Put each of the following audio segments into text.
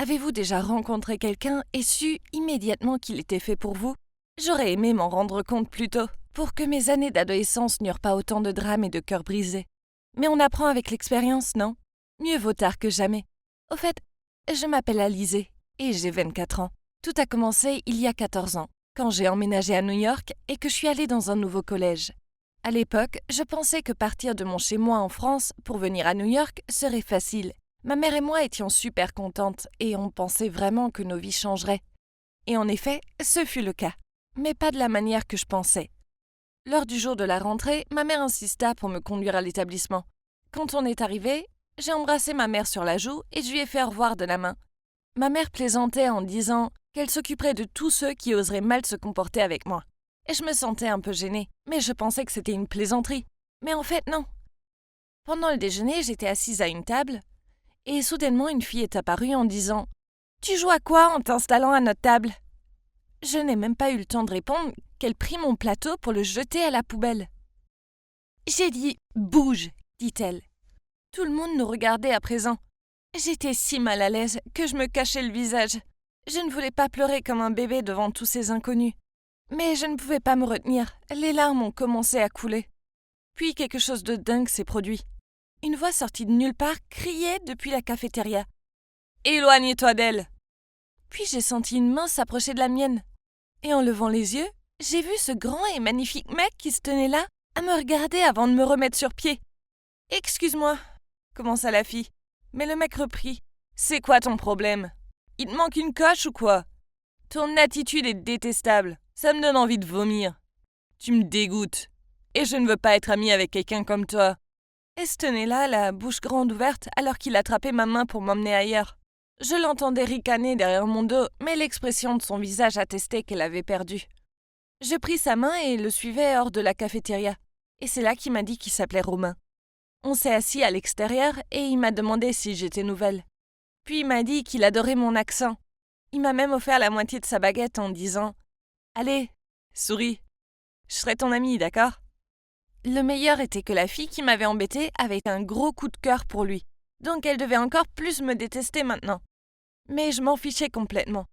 Avez-vous déjà rencontré quelqu'un et su immédiatement qu'il était fait pour vous? J'aurais aimé m'en rendre compte plus tôt, pour que mes années d'adolescence n'eurent pas autant de drames et de cœurs brisés. Mais on apprend avec l'expérience, non? Mieux vaut tard que jamais. Au fait, je m'appelle Alizée et j'ai 24 ans. Tout a commencé il y a 14 ans, quand j'ai emménagé à New York et que je suis allée dans un nouveau collège. À l'époque, je pensais que partir de mon chez-moi en France pour venir à New York serait facile. Ma mère et moi étions super contentes et on pensait vraiment que nos vies changeraient. Et en effet, ce fut le cas. Mais pas de la manière que je pensais. Lors du jour de la rentrée, ma mère insista pour me conduire à l'établissement. Quand on est arrivé, j'ai embrassé ma mère sur la joue et je lui ai fait au revoir de la main. Ma mère plaisantait en disant qu'elle s'occuperait de tous ceux qui oseraient mal se comporter avec moi. Et je me sentais un peu gênée, mais je pensais que c'était une plaisanterie. Mais en fait, non. Pendant le déjeuner, j'étais assise à une table, et soudainement une fille est apparue en disant « Tu joues à quoi en t'installant à notre table ?» Je n'ai même pas eu le temps de répondre qu'elle prit mon plateau pour le jeter à la poubelle. J'ai dit « Bouge !» dit-elle. Tout le monde nous regardait à présent. J'étais si mal à l'aise que je me cachais le visage. Je ne voulais pas pleurer comme un bébé devant tous ces inconnus. Mais je ne pouvais pas me retenir, les larmes ont commencé à couler. Puis quelque chose de dingue s'est produit. Une voix sortie de nulle part criait depuis la cafétéria. « Éloigne-toi d'elle !» Puis j'ai senti une main s'approcher de la mienne. Et en levant les yeux, j'ai vu ce grand et magnifique mec qui se tenait là, à me regarder avant de me remettre sur pied. « Excuse-moi » commença la fille. Mais le mec reprit. « C'est quoi ton problème? Il te manque une coche ou quoi? Ton attitude est détestable. Ça me donne envie de vomir. Tu me dégoûtes. Et je ne veux pas être amie avec quelqu'un comme toi. » Elle se tenait là, la bouche grande ouverte, alors qu'il attrapait ma main pour m'emmener ailleurs. Je l'entendais ricaner derrière mon dos, mais l'expression de son visage attestait qu'elle avait perdu. Je pris sa main et le suivais hors de la cafétéria. Et c'est là qu'il m'a dit qu'il s'appelait Romain. On s'est assis à l'extérieur et il m'a demandé si j'étais nouvelle. Puis il m'a dit qu'il adorait mon accent. Il m'a même offert la moitié de sa baguette en disant « Allez, souris. Je serai ton amie, d'accord ?» Le meilleur était que la fille qui m'avait embêtée avait un gros coup de cœur pour lui. Donc elle devait encore plus me détester maintenant. Mais je m'en fichais complètement.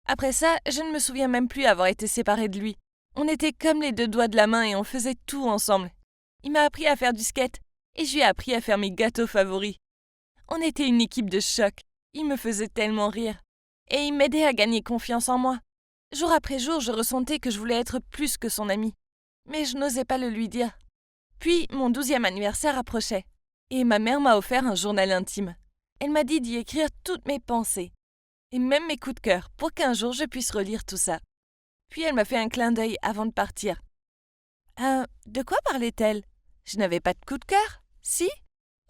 Après ça, je ne me souviens même plus avoir été séparée de lui. On était comme les deux doigts de la main et on faisait tout ensemble. Il m'a appris à faire du skate et je lui ai appris à faire mes gâteaux favoris. On était une équipe de choc. Il me faisait tellement rire. Et il m'aidait à gagner confiance en moi. Jour après jour, je ressentais que je voulais être plus que son amie. Mais je n'osais pas le lui dire. Puis, mon 12e anniversaire approchait. Et ma mère m'a offert un journal intime. Elle m'a dit d'y écrire toutes mes pensées. Et même mes coups de cœur, pour qu'un jour je puisse relire tout ça. Puis elle m'a fait un clin d'œil avant de partir. De quoi parlait-elle? Je n'avais pas de coup de cœur? Si?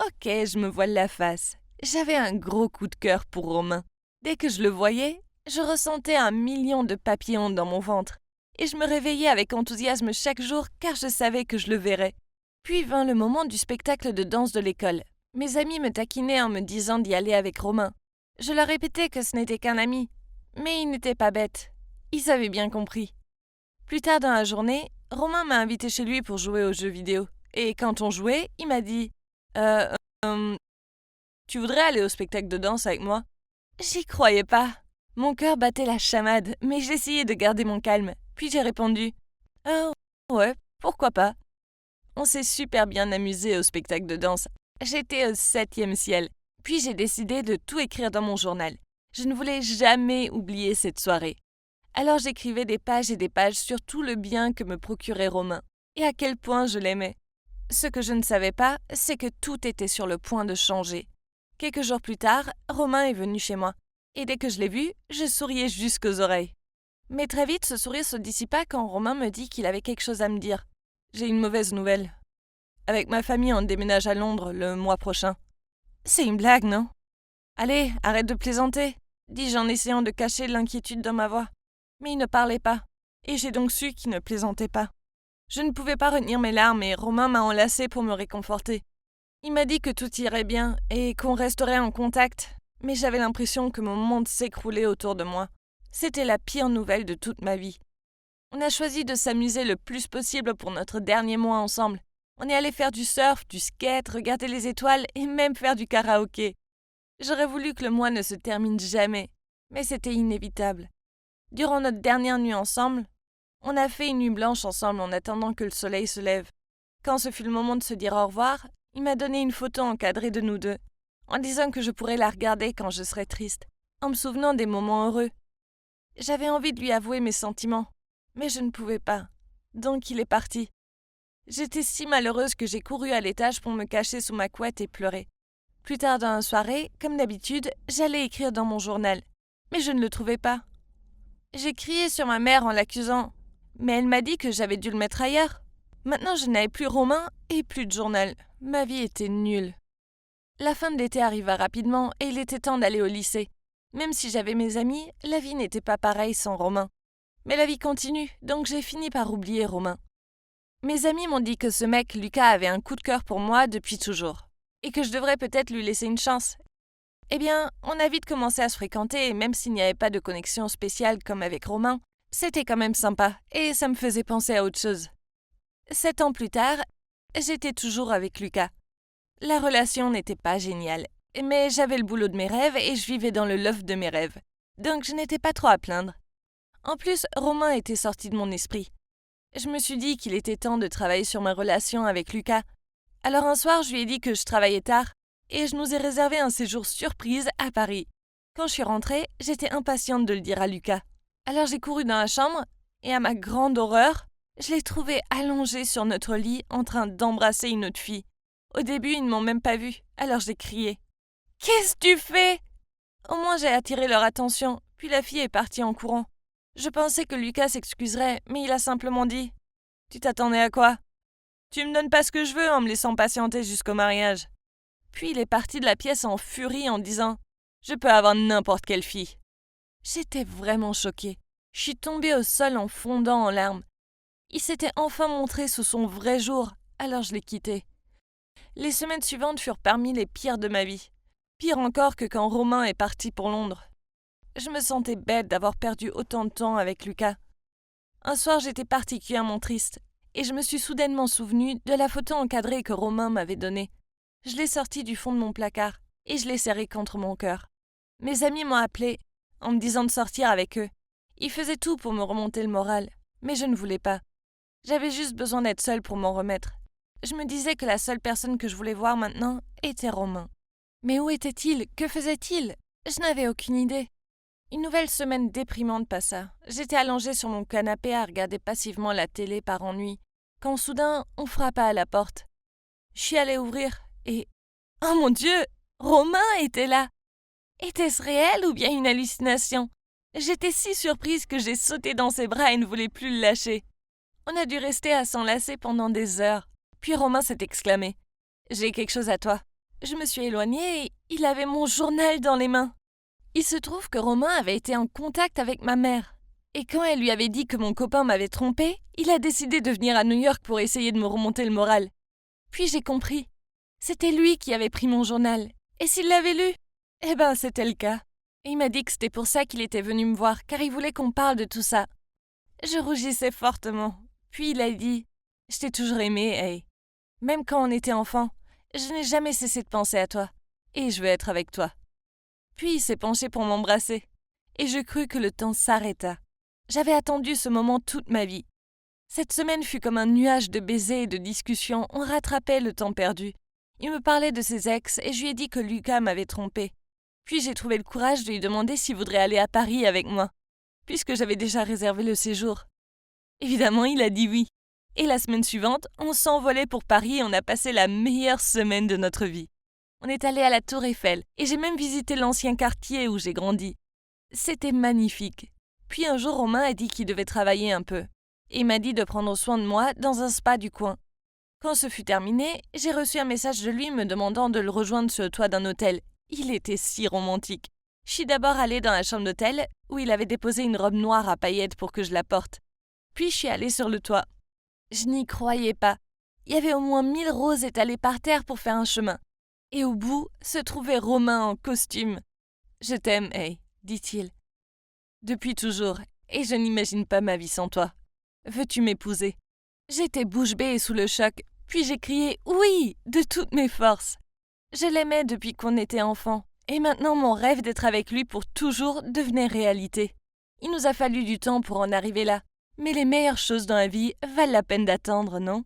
Ok, je me voile la face. J'avais un gros coup de cœur pour Romain. Dès que je le voyais, je ressentais 1 million de papillons dans mon ventre. Et je me réveillais avec enthousiasme chaque jour car je savais que je le verrais. Puis vint le moment du spectacle de danse de l'école. Mes amis me taquinaient en me disant d'y aller avec Romain. Je leur répétais que ce n'était qu'un ami. Mais ils n'étaient pas bêtes. Ils avaient bien compris. Plus tard dans la journée, Romain m'a invité chez lui pour jouer aux jeux vidéo. Et quand on jouait, il m'a dit tu voudrais aller au spectacle de danse avec moi ?» J'y croyais pas. Mon cœur battait la chamade, mais j'essayais de garder mon calme. Puis j'ai répondu « ouais, pourquoi pas ?» On s'est super bien amusé au spectacle de danse. J'étais au 7e ciel. Puis j'ai décidé de tout écrire dans mon journal. Je ne voulais jamais oublier cette soirée. Alors j'écrivais des pages et des pages sur tout le bien que me procurait Romain, et à quel point je l'aimais. Ce que je ne savais pas, c'est que tout était sur le point de changer. Quelques jours plus tard, Romain est venu chez moi, et dès que je l'ai vu, je souriais jusqu'aux oreilles. Mais très vite, ce sourire se dissipa quand Romain me dit qu'il avait quelque chose à me dire. J'ai une mauvaise nouvelle. Avec ma famille, on déménage à Londres le mois prochain. C'est une blague, non? Allez, arrête de plaisanter, dis-je en essayant de cacher l'inquiétude dans ma voix. Mais il ne parlait pas, et j'ai donc su qu'il ne plaisantait pas. Je ne pouvais pas retenir mes larmes et Romain m'a enlacée pour me réconforter. Il m'a dit que tout irait bien et qu'on resterait en contact, mais j'avais l'impression que mon monde s'écroulait autour de moi. C'était la pire nouvelle de toute ma vie. On a choisi de s'amuser le plus possible pour notre dernier mois ensemble. On est allé faire du surf, du skate, regarder les étoiles et même faire du karaoké. J'aurais voulu que le mois ne se termine jamais, mais c'était inévitable. Durant notre dernière nuit ensemble, on a fait une nuit blanche ensemble en attendant que le soleil se lève. Quand ce fut le moment de se dire au revoir, il m'a donné une photo encadrée de nous deux, en disant que je pourrais la regarder quand je serais triste, en me souvenant des moments heureux. J'avais envie de lui avouer mes sentiments, mais je ne pouvais pas. Donc il est parti. J'étais si malheureuse que j'ai couru à l'étage pour me cacher sous ma couette et pleurer. Plus tard dans la soirée, comme d'habitude, j'allais écrire dans mon journal, mais je ne le trouvais pas. J'ai crié sur ma mère en l'accusant, mais elle m'a dit que j'avais dû le mettre ailleurs. Maintenant, je n'avais plus Romain et plus de journal. Ma vie était nulle. La fin de l'été arriva rapidement et il était temps d'aller au lycée. Même si j'avais mes amis, la vie n'était pas pareille sans Romain. Mais la vie continue, donc j'ai fini par oublier Romain. Mes amis m'ont dit que ce mec, Lucas, avait un coup de cœur pour moi depuis toujours, et que je devrais peut-être lui laisser une chance. Eh bien, on a vite commencé à se fréquenter, et même s'il n'y avait pas de connexion spéciale comme avec Romain, c'était quand même sympa, et ça me faisait penser à autre chose. 7 ans plus tard, j'étais toujours avec Lucas. La relation n'était pas géniale, mais j'avais le boulot de mes rêves et je vivais dans le loft de mes rêves, donc je n'étais pas trop à plaindre. En plus, Romain était sorti de mon esprit. Je me suis dit qu'il était temps de travailler sur ma relation avec Lucas. Alors un soir, je lui ai dit que je travaillais tard et je nous ai réservé un séjour surprise à Paris. Quand je suis rentrée, j'étais impatiente de le dire à Lucas. Alors j'ai couru dans la chambre et à ma grande horreur, je l'ai trouvé allongé sur notre lit en train d'embrasser une autre fille. Au début, ils ne m'ont même pas vue, alors j'ai crié. « Qu'est-ce que tu fais ?» Au moins j'ai attiré leur attention, puis la fille est partie en courant. Je pensais que Lucas s'excuserait, mais il a simplement dit « Tu t'attendais à quoi ? Tu me donnes pas ce que je veux en me laissant patienter jusqu'au mariage. » Puis il est parti de la pièce en furie en disant « Je peux avoir n'importe quelle fille. » J'étais vraiment choquée. Je suis tombée au sol en fondant en larmes. Il s'était enfin montré sous son vrai jour, alors je l'ai quitté. Les semaines suivantes furent parmi les pires de ma vie. Pire encore que quand Romain est parti pour Londres. Je me sentais bête d'avoir perdu autant de temps avec Lucas. Un soir, j'étais particulièrement triste, et je me suis soudainement souvenue de la photo encadrée que Romain m'avait donnée. Je l'ai sortie du fond de mon placard, et je l'ai serrée contre mon cœur. Mes amis m'ont appelée, en me disant de sortir avec eux. Ils faisaient tout pour me remonter le moral, mais je ne voulais pas. J'avais juste besoin d'être seule pour m'en remettre. Je me disais que la seule personne que je voulais voir maintenant était Romain. Mais où était-il ? Que faisait-il ? Je n'avais aucune idée. Une nouvelle semaine déprimante passa. J'étais allongée sur mon canapé à regarder passivement la télé par ennui, quand soudain on frappa à la porte. Je suis allée ouvrir et... Oh mon Dieu ! Romain était là ! Était-ce réel ou bien une hallucination ? J'étais si surprise que j'ai sauté dans ses bras et ne voulais plus le lâcher. On a dû rester à s'enlacer pendant des heures. Puis Romain s'est exclamé. « J'ai quelque chose à toi. » Je me suis éloignée et il avait mon journal dans les mains. Il se trouve que Romain avait été en contact avec ma mère. Et quand elle lui avait dit que mon copain m'avait trompée, il a décidé de venir à New York pour essayer de me remonter le moral. Puis j'ai compris. C'était lui qui avait pris mon journal. Et s'il l'avait lu ? Eh ben, c'était le cas. Et il m'a dit que c'était pour ça qu'il était venu me voir, car il voulait qu'on parle de tout ça. Je rougissais fortement. Puis il a dit « Je t'ai toujours aimé, hey. Même quand on était enfant, je n'ai jamais cessé de penser à toi. Et je veux être avec toi. » Puis il s'est penché pour m'embrasser. Et je crus que le temps s'arrêta. J'avais attendu ce moment toute ma vie. Cette semaine fut comme un nuage de baisers et de discussions. On rattrapait le temps perdu. Il me parlait de ses ex et je lui ai dit que Lucas m'avait trompée. Puis j'ai trouvé le courage de lui demander s'il voudrait aller à Paris avec moi, puisque j'avais déjà réservé le séjour. Évidemment, il a dit oui. Et la semaine suivante, on s'envolait pour Paris et on a passé la meilleure semaine de notre vie. On est allé à la Tour Eiffel et j'ai même visité l'ancien quartier où j'ai grandi. C'était magnifique. Puis un jour, Romain a dit qu'il devait travailler un peu. Et il m'a dit de prendre soin de moi dans un spa du coin. Quand ce fut terminé, j'ai reçu un message de lui me demandant de le rejoindre sur le toit d'un hôtel. Il était si romantique. Je suis d'abord allée dans la chambre d'hôtel où il avait déposé une robe noire à paillettes pour que je la porte. Puis je suis allée sur le toit. Je n'y croyais pas. Il y avait au moins 1000 roses étalées par terre pour faire un chemin. Et au bout se trouvait Romain en costume. « Je t'aime, hey, dit-il. Depuis toujours, et je n'imagine pas ma vie sans toi. Veux-tu m'épouser ?» J'étais bouche bée sous le choc, puis j'ai crié « Oui !» de toutes mes forces. Je l'aimais depuis qu'on était enfant, Et maintenant, mon rêve d'être avec lui pour toujours devenait réalité. Il nous a fallu du temps pour en arriver là. Mais les meilleures choses dans la vie valent la peine d'attendre, non?